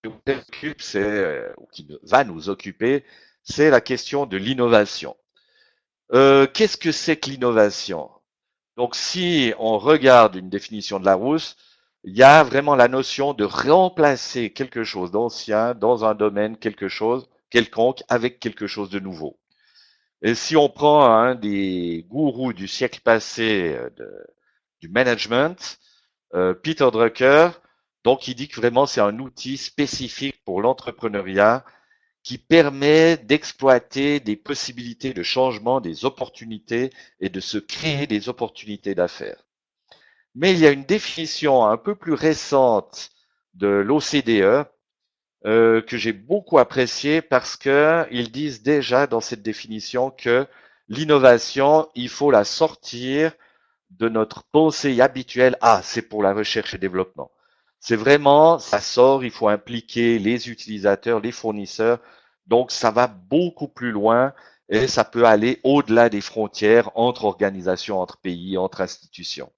ou qui va nous occuper, c'est la question de l'innovation. Qu'est-ce que c'est que l'innovation? Donc, si on regarde une définition de Larousse, il y a vraiment la notion de remplacer quelque chose d'ancien dans un domaine, quelque chose quelconque, avec quelque chose de nouveau. Et si on prend un des gourous du siècle passé du management, Peter Drucker, donc il dit que vraiment c'est un outil spécifique pour l'entrepreneuriat qui permet d'exploiter des possibilités de changement, des opportunités et de se créer des opportunités d'affaires. Mais il y a une définition un peu plus récente de l'OCDE que j'ai beaucoup appréciée parce que ils disent déjà dans cette définition que l'innovation, il faut la sortir de notre pensée habituelle. Ah, c'est pour la recherche et développement. C'est vraiment, ça sort, il faut impliquer les utilisateurs, les fournisseurs. Donc, ça va beaucoup plus loin et ça peut aller au-delà des frontières entre organisations, entre pays, entre institutions.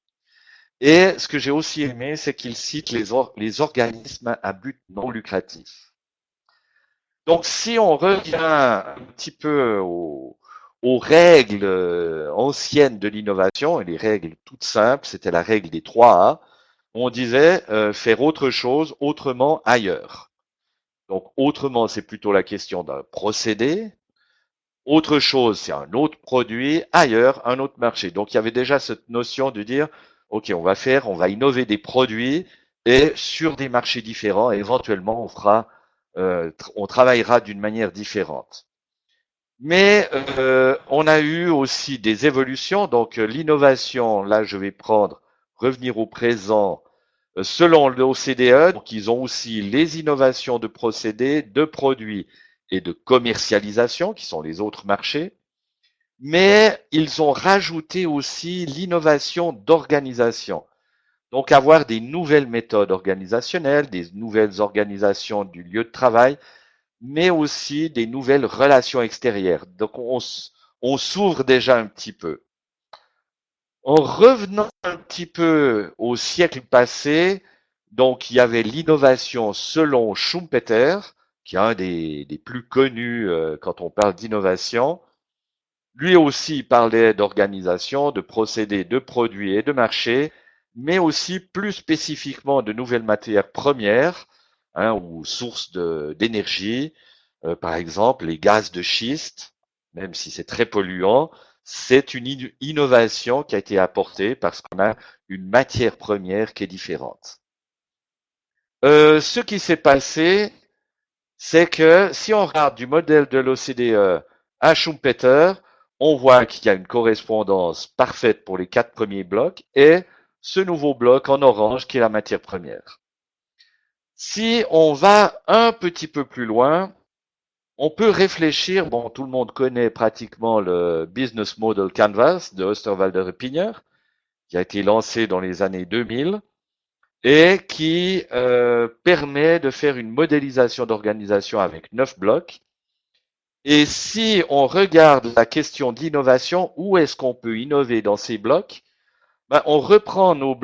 Et ce que j'ai aussi aimé, c'est qu'il cite les organismes à but non lucratif. Donc, si on revient un petit peu aux règles anciennes de l'innovation, et les règles toutes simples, c'était la règle des 3 A, on disait faire autre chose autrement ailleurs. Donc, autrement, c'est plutôt la question d'un procédé. Autre chose, c'est un autre produit, ailleurs, un autre marché. Donc, il y avait déjà cette notion de dire, OK, on va innover des produits et sur des marchés différents, et éventuellement, on travaillera d'une manière différente. Mais on a eu aussi des évolutions. Donc, l'innovation, là, je vais revenir au présent, selon l'OCDE. Donc, ils ont aussi les innovations de procédés, de produits et de commercialisation, qui sont les autres marchés. Mais ils ont rajouté aussi l'innovation d'organisation. Donc, avoir des nouvelles méthodes organisationnelles, des nouvelles organisations du lieu de travail, mais aussi des nouvelles relations extérieures. Donc, on s'ouvre déjà un petit peu. En revenant un petit peu au siècle passé, donc il y avait l'innovation selon Schumpeter, qui est un des plus connus quand on parle d'innovation. Lui aussi parlait d'organisation, de procédés, de produits et de marchés, mais aussi plus spécifiquement de nouvelles matières premières, ou sources d'énergie. Par exemple, les gaz de schiste, même si c'est très polluant, c'est une innovation qui a été apportée parce qu'on a une matière première qui est différente. Ce qui s'est passé, c'est que si on regarde du modèle de l'OCDE à Schumpeter, on voit qu'il y a une correspondance parfaite pour les 4 premiers blocs et ce nouveau bloc en orange qui est la matière première. Si on va un petit peu plus loin, on peut réfléchir, bon, tout le monde connaît pratiquement le Business Model Canvas de Osterwalder et Pigner, qui a été lancé dans les années 2000 et qui permet de faire une modélisation d'organisation avec 9 blocs. Et si on regarde la question d'innovation, où est-ce qu'on peut innover dans ces blocs? Ben, on reprend nos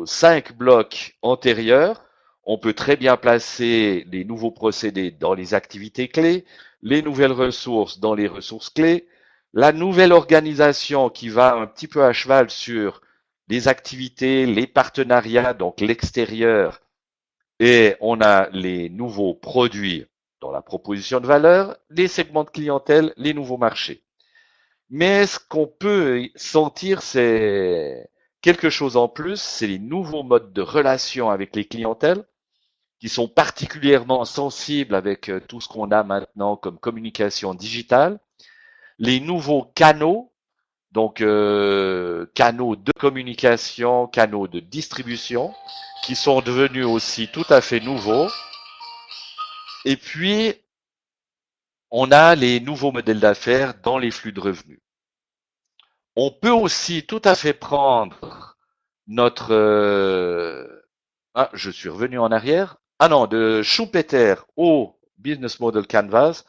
5 blocs antérieurs. On peut très bien placer les nouveaux procédés dans les activités clés, les nouvelles ressources dans les ressources clés, la nouvelle organisation qui va un petit peu à cheval sur les activités, les partenariats, donc l'extérieur, et on a les nouveaux produits dans la proposition de valeur, les segments de clientèle, les nouveaux marchés. Mais ce qu'on peut sentir, c'est quelque chose en plus, c'est les nouveaux modes de relation avec les clientèles qui sont particulièrement sensibles avec tout ce qu'on a maintenant comme communication digitale, les nouveaux canaux, donc canaux de communication, canaux de distribution, qui sont devenus aussi tout à fait nouveaux. Et puis, on a les nouveaux modèles d'affaires dans les flux de revenus. On peut aussi tout à fait prendre notre... je suis revenu en arrière. Ah non, de Schumpeter au Business Model Canvas.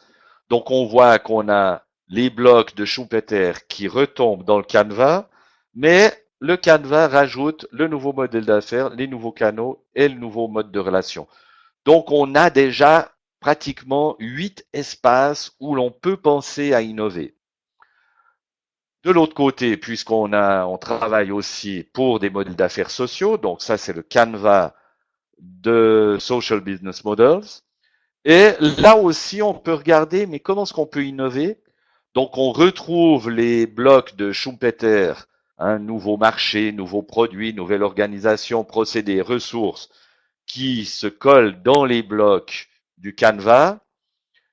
Donc on voit qu'on a les blocs de Schumpeter qui retombent dans le canevas, mais le Canva rajoute le nouveau modèle d'affaires, les nouveaux canaux et le nouveau mode de relation. Donc, on a déjà pratiquement 8 espaces où l'on peut penser à innover. De l'autre côté, on travaille aussi pour des modèles d'affaires sociaux, donc ça c'est le Canva de Social Business Models. Et là aussi, on peut regarder, mais comment est-ce qu'on peut innover? Donc, on retrouve les blocs de Schumpeter, nouveau marché, nouveaux produits, nouvelle organisation, procédés, ressources, qui se collent dans les blocs du Canva.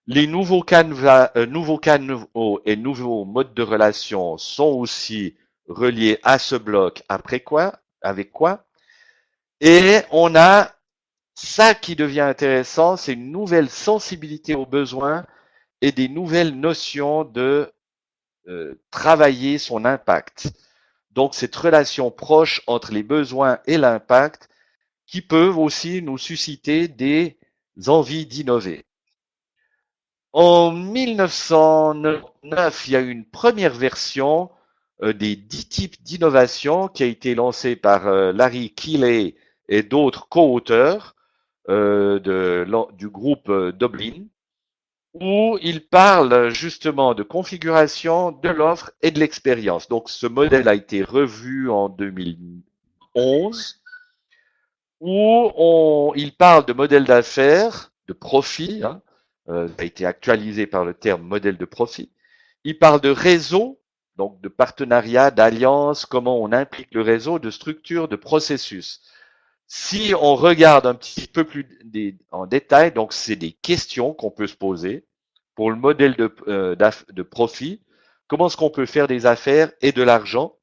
Les nouveaux canaux et nouveaux modes de relation sont aussi reliés à ce bloc avec quoi? Et on a ça qui devient intéressant, c'est une nouvelle sensibilité aux besoins et des nouvelles notions de travailler son impact. Donc cette relation proche entre les besoins et l'impact qui peuvent aussi nous susciter des envies d'innover. En 1909, il y a eu une première version des 10 types d'innovation qui a été lancée par Larry Keeley et d'autres co-auteurs du groupe Dublin, où il parle justement de configuration de l'offre et de l'expérience. Donc ce modèle a été revu en 2011, où il parle de modèle d'affaires, de profit, a été actualisé par le terme modèle de profit. Il parle de réseau, donc de partenariat, d'alliance, comment on implique le réseau, de structure, de processus. Si on regarde un petit peu plus en détail, donc c'est des questions qu'on peut se poser pour le modèle de profit. Comment est-ce qu'on peut faire des affaires et de l'argent?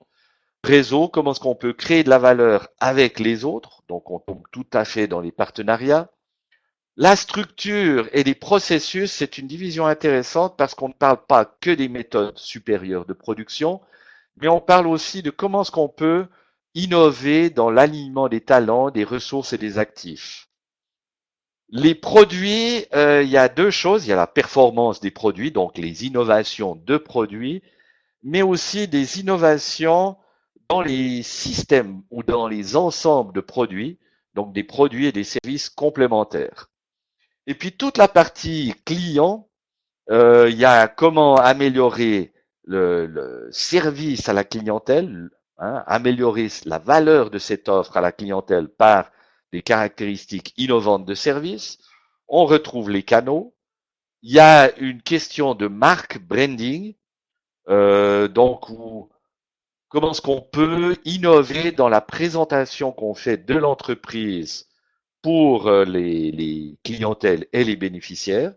Réseau, comment est-ce qu'on peut créer de la valeur avec les autres? Donc on tombe tout à fait dans les partenariats. La structure et les processus, c'est une division intéressante parce qu'on ne parle pas que des méthodes supérieures de production, mais on parle aussi de comment est-ce qu'on peut innover dans l'alignement des talents, des ressources et des actifs. Les produits, il y a deux choses. Il y a la performance des produits, donc les innovations de produits, mais aussi des innovations dans les systèmes ou dans les ensembles de produits, donc des produits et des services complémentaires. Et puis toute la partie client, il y a comment améliorer le service à la clientèle, améliorer la valeur de cette offre à la clientèle par des caractéristiques innovantes de service. On retrouve les canaux. Il y a une question de marque branding, donc comment est-ce qu'on peut innover dans la présentation qu'on fait de l'entreprise pour les clientèles et les bénéficiaires.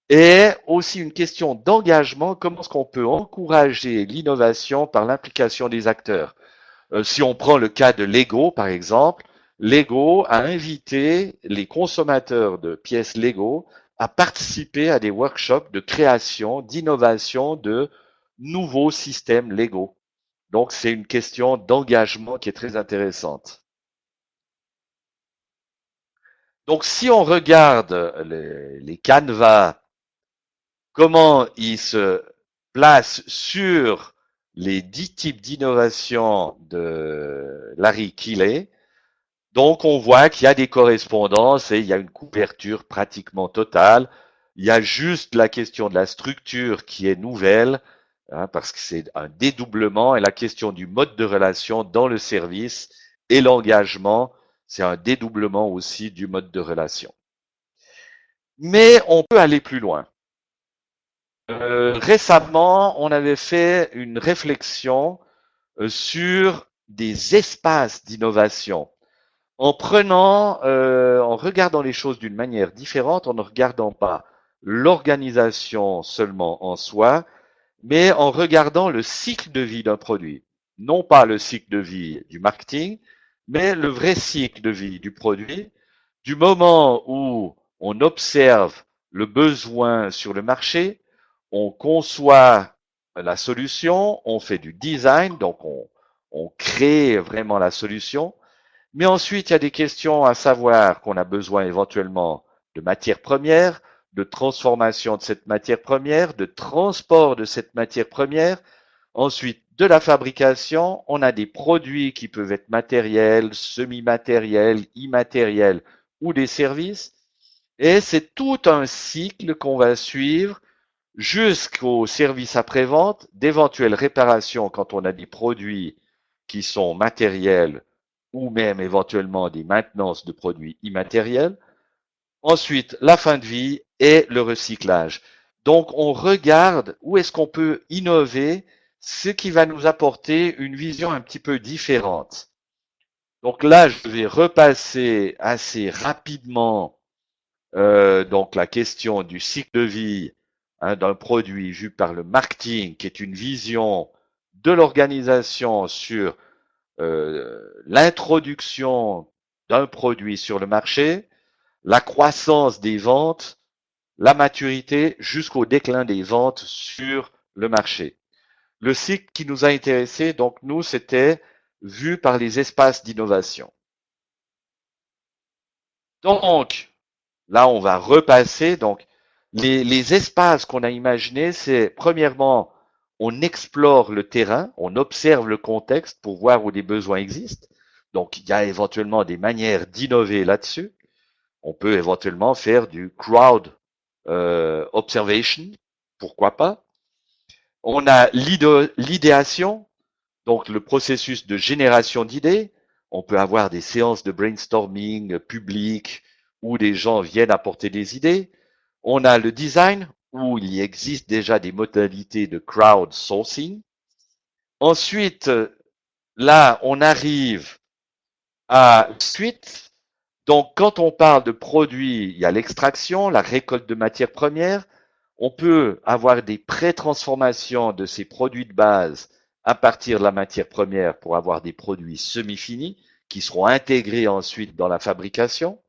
Et aussi une question d'engagement, comment est-ce qu'on peut encourager l'innovation par l'implication des acteurs? Si on prend le cas de Lego, par exemple, Lego a invité les consommateurs de pièces Lego à participer à des workshops de création, d'innovation de nouveaux systèmes Lego. Donc c'est une question d'engagement qui est très intéressante. Donc si on regarde les canevas, comment ils se placent sur les 10 types d'innovation de Larry Keeley, donc on voit qu'il y a des correspondances et il y a une couverture pratiquement totale. Il y a juste la question de la structure qui est nouvelle, parce que c'est un dédoublement, et la question du mode de relation dans le service et l'engagement, c'est un dédoublement aussi du mode de relation. Mais on peut aller plus loin. Récemment, on avait fait une réflexion sur des espaces d'innovation en regardant les choses d'une manière différente, en ne regardant pas l'organisation seulement en soi, mais en regardant le cycle de vie d'un produit. Non pas le cycle de vie du marketing, mais le vrai cycle de vie du produit, du moment où on observe le besoin sur le marché, on conçoit la solution, on fait du design, donc on crée vraiment la solution, mais ensuite, il y a des questions à savoir qu'on a besoin éventuellement de matières premières, de transformation de cette matière première, de transport de cette matière première, ensuite de la fabrication, on a des produits qui peuvent être matériels, semi-matériels, immatériels ou des services. Et c'est tout un cycle qu'on va suivre jusqu'au service après-vente, d'éventuelles réparations quand on a des produits qui sont matériels ou même éventuellement des maintenances de produits immatériels. Ensuite, la fin de vie et le recyclage. Donc, on regarde où est-ce qu'on peut innover, ce qui va nous apporter une vision un petit peu différente. Donc là, je vais repasser assez rapidement donc la question du cycle de vie d'un produit vu par le marketing, qui est une vision de l'organisation sur l'introduction d'un produit sur le marché, la croissance des ventes, la maturité jusqu'au déclin des ventes sur le marché. Le cycle qui nous a intéressé, donc nous, c'était vu par les espaces d'innovation. Donc, là, on va repasser. Donc, les espaces qu'on a imaginés, c'est premièrement, on explore le terrain, on observe le contexte pour voir où des besoins existent. Donc, il y a éventuellement des manières d'innover là-dessus. On peut éventuellement faire du crowd observation, pourquoi pas. On a l'idéation, donc le processus de génération d'idées. On peut avoir des séances de brainstorming publiques où des gens viennent apporter des idées. On a le design, où il existe déjà des modalités de crowdsourcing. Ensuite, là, on arrive à la suite. Donc, quand on parle de produits, il y a l'extraction, la récolte de matières premières. On peut avoir des pré-transformations de ces produits de base à partir de la matière première pour avoir des produits semi-finis qui seront intégrés ensuite dans la fabrication.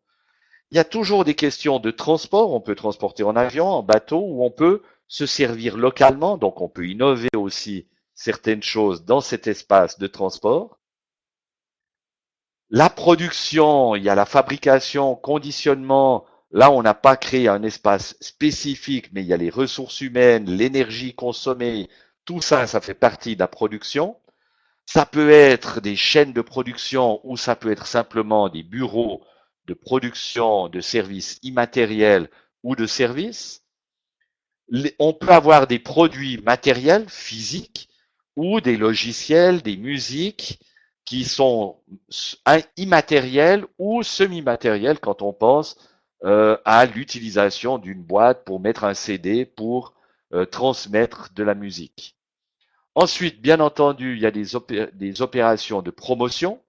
Il y a toujours des questions de transport. On peut transporter en avion, en bateau, ou on peut se servir localement. Donc, on peut innover aussi certaines choses dans cet espace de transport. La production, il y a la fabrication, conditionnement. Là, on n'a pas créé un espace spécifique, mais il y a les ressources humaines, l'énergie consommée. Tout ça, ça fait partie de la production. Ça peut être des chaînes de production ou ça peut être simplement des bureaux de production de services immatériels ou de services. On peut avoir des produits matériels, physiques, ou des logiciels, des musiques qui sont immatériels ou semi-matériels quand on pense à l'utilisation d'une boîte pour mettre un CD pour transmettre de la musique. Ensuite, bien entendu, il y a des opérations de promotion.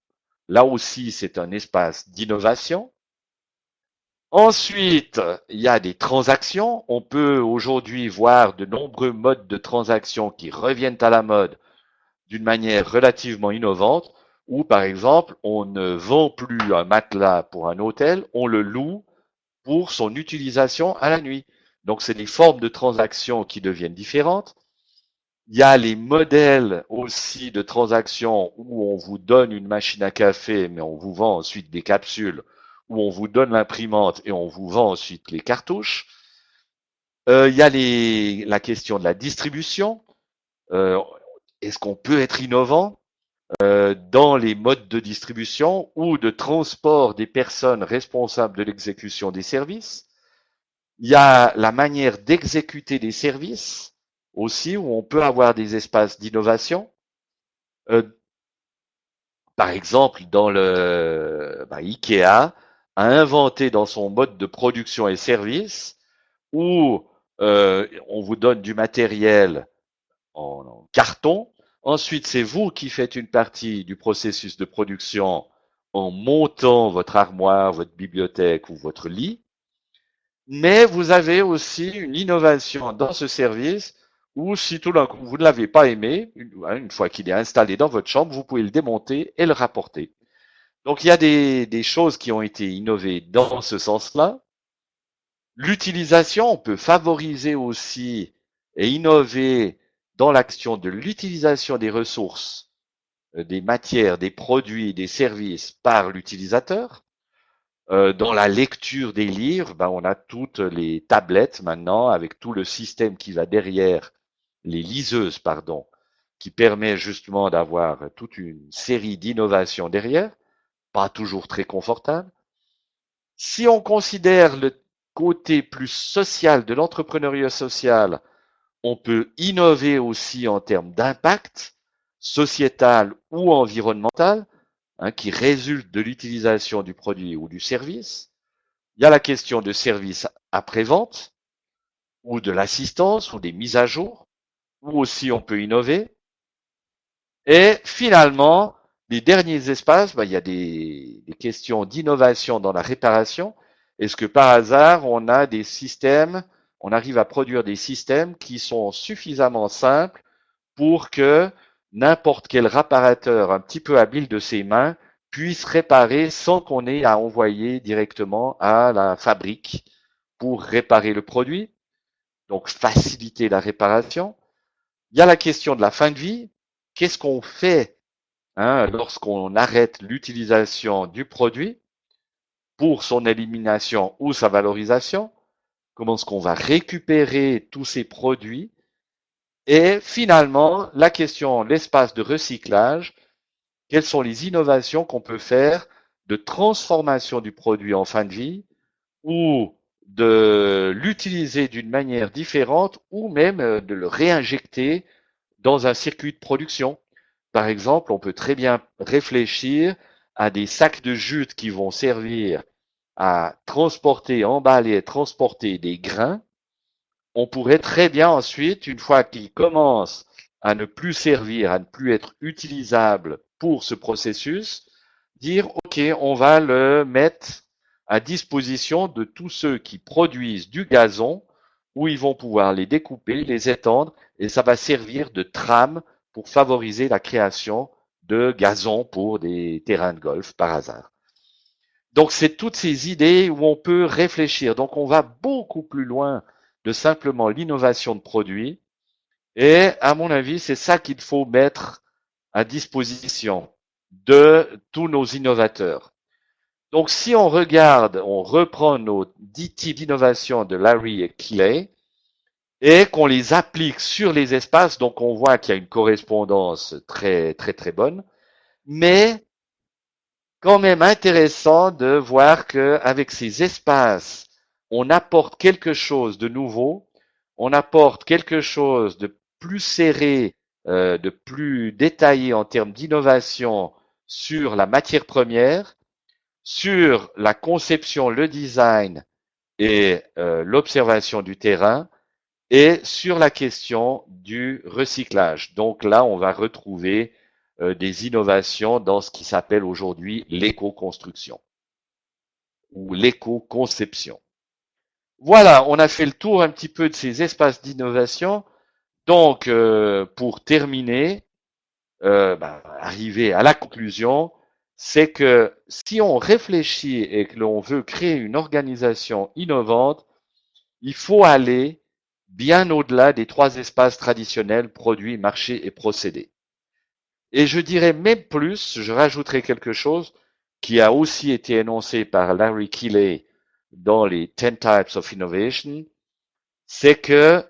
Là aussi, c'est un espace d'innovation. Ensuite, il y a des transactions. On peut aujourd'hui voir de nombreux modes de transactions qui reviennent à la mode d'une manière relativement innovante, où par exemple, on ne vend plus un matelas pour un hôtel, on le loue pour son utilisation à la nuit. Donc, c'est des formes de transactions qui deviennent différentes. Il y a les modèles aussi de transactions où on vous donne une machine à café, mais on vous vend ensuite des capsules, où on vous donne l'imprimante et on vous vend ensuite les cartouches. Il y a la question de la distribution. Euh, Est-ce qu'on peut être innovant dans les modes de distribution ou de transport des personnes responsables de l'exécution des services? Il y a la manière d'exécuter des services aussi, où on peut avoir des espaces d'innovation. Euh, Par exemple, dans Ikea a inventé dans son mode de production et service où on vous donne du matériel en carton. Ensuite, c'est vous qui faites une partie du processus de production en montant votre armoire, votre bibliothèque ou votre lit. Mais vous avez aussi une innovation dans ce service où si tout d'un coup vous ne l'avez pas aimé, une fois qu'il est installé dans votre chambre, vous pouvez le démonter et le rapporter. Donc il y a des choses qui ont été innovées dans ce sens-là. L'utilisation, on peut favoriser aussi et innover dans l'action de l'utilisation des ressources, des matières, des produits, des services par l'utilisateur. Dans la lecture des livres, ben, on a toutes les tablettes maintenant avec tout le système qui va derrière, les liseuses, pardon, qui permet justement d'avoir toute une série d'innovations derrière, pas toujours très confortable. Si on considère le côté plus social de l'entrepreneuriat social, on peut innover aussi en termes d'impact sociétal ou environnemental, qui résulte de l'utilisation du produit ou du service. Il y a la question de service après-vente ou de l'assistance ou des mises à jour, où aussi on peut innover. Et finalement, les derniers espaces, il y a des questions d'innovation dans la réparation. Est-ce que par hasard, on a des systèmes, on arrive à produire des systèmes qui sont suffisamment simples pour que n'importe quel réparateur un petit peu habile de ses mains puisse réparer sans qu'on ait à envoyer directement à la fabrique pour réparer le produit, donc faciliter la réparation. Il y a la question de la fin de vie. Qu'est-ce qu'on fait lorsqu'on arrête l'utilisation du produit pour son élimination ou sa valorisation? Comment est-ce qu'on va récupérer tous ces produits? Et finalement, la question, l'espace de recyclage, quelles sont les innovations qu'on peut faire de transformation du produit en fin de vie ou de l'utiliser d'une manière différente ou même de le réinjecter dans un circuit de production. Par exemple, on peut très bien réfléchir à des sacs de jute qui vont servir à transporter, emballer, transporter des grains. On pourrait très bien ensuite, une fois qu'ils commencent à ne plus servir, à ne plus être utilisables pour ce processus, dire, OK, on va le mettre à disposition de tous ceux qui produisent du gazon, où ils vont pouvoir les découper, les étendre, et ça va servir de trame pour favoriser la création de gazon pour des terrains de golf par hasard. Donc, c'est toutes ces idées où on peut réfléchir. Donc, on va beaucoup plus loin de simplement l'innovation de produits. Et à mon avis, c'est ça qu'il faut mettre à disposition de tous nos innovateurs. Donc, si on regarde, on reprend nos 10 types d'innovation de Larry et Keeley et qu'on les applique sur les espaces, donc on voit qu'il y a une correspondance très, très, très bonne, mais quand même intéressant de voir qu'avec ces espaces, on apporte quelque chose de nouveau, on apporte quelque chose de plus serré, de plus détaillé en termes d'innovation sur la matière première, sur la conception, le design et l'observation du terrain, et sur la question du recyclage. Donc là, on va retrouver des innovations dans ce qui s'appelle aujourd'hui l'éco-construction ou l'éco-conception. Voilà, on a fait le tour un petit peu de ces espaces d'innovation. Donc, pour terminer, arriver à la conclusion, c'est que si on réfléchit et que l'on veut créer une organisation innovante, il faut aller bien au-delà des 3 espaces traditionnels, produits, marchés et procédés. Et je dirais même plus, je rajouterai quelque chose qui a aussi été énoncé par Larry Keeley dans les 10 Types of Innovation, c'est que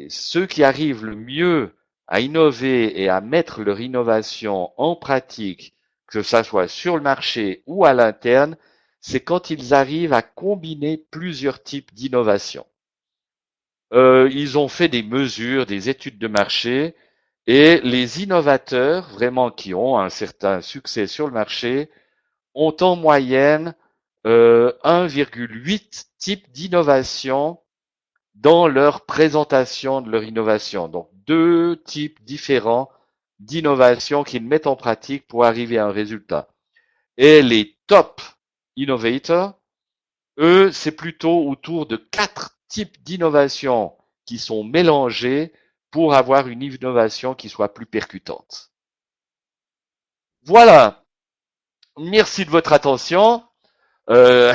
ceux qui arrivent le mieux à innover et à mettre leur innovation en pratique, que ça soit sur le marché ou à l'interne, c'est quand ils arrivent à combiner plusieurs types d'innovation. Ils ont fait des mesures, des études de marché, et les innovateurs, vraiment qui ont un certain succès sur le marché, ont en moyenne 1,8 types d'innovation dans leur présentation de leur innovation. Donc, 2 types différents d'innovation qu'ils mettent en pratique pour arriver à un résultat. Et les top innovators, eux, c'est plutôt autour de 4 types d'innovation qui sont mélangés pour avoir une innovation qui soit plus percutante. Voilà. Merci de votre attention. Euh,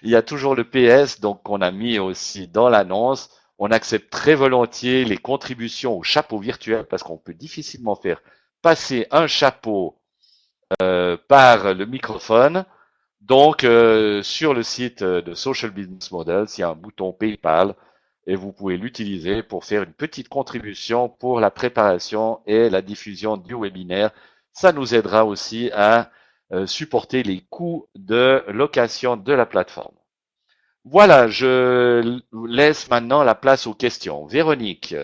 il y a toujours le PS, donc qu'on a mis aussi dans l'annonce. On accepte très volontiers les contributions au chapeau virtuel parce qu'on peut difficilement faire passer un chapeau par le microphone. Donc, sur le site de Social Business Models, il y a un bouton PayPal. et vous pouvez l'utiliser pour faire une petite contribution pour la préparation et la diffusion du webinaire. Ça nous aidera aussi à supporter les coûts de location de la plateforme. Voilà, je laisse maintenant la place aux questions. Véronique.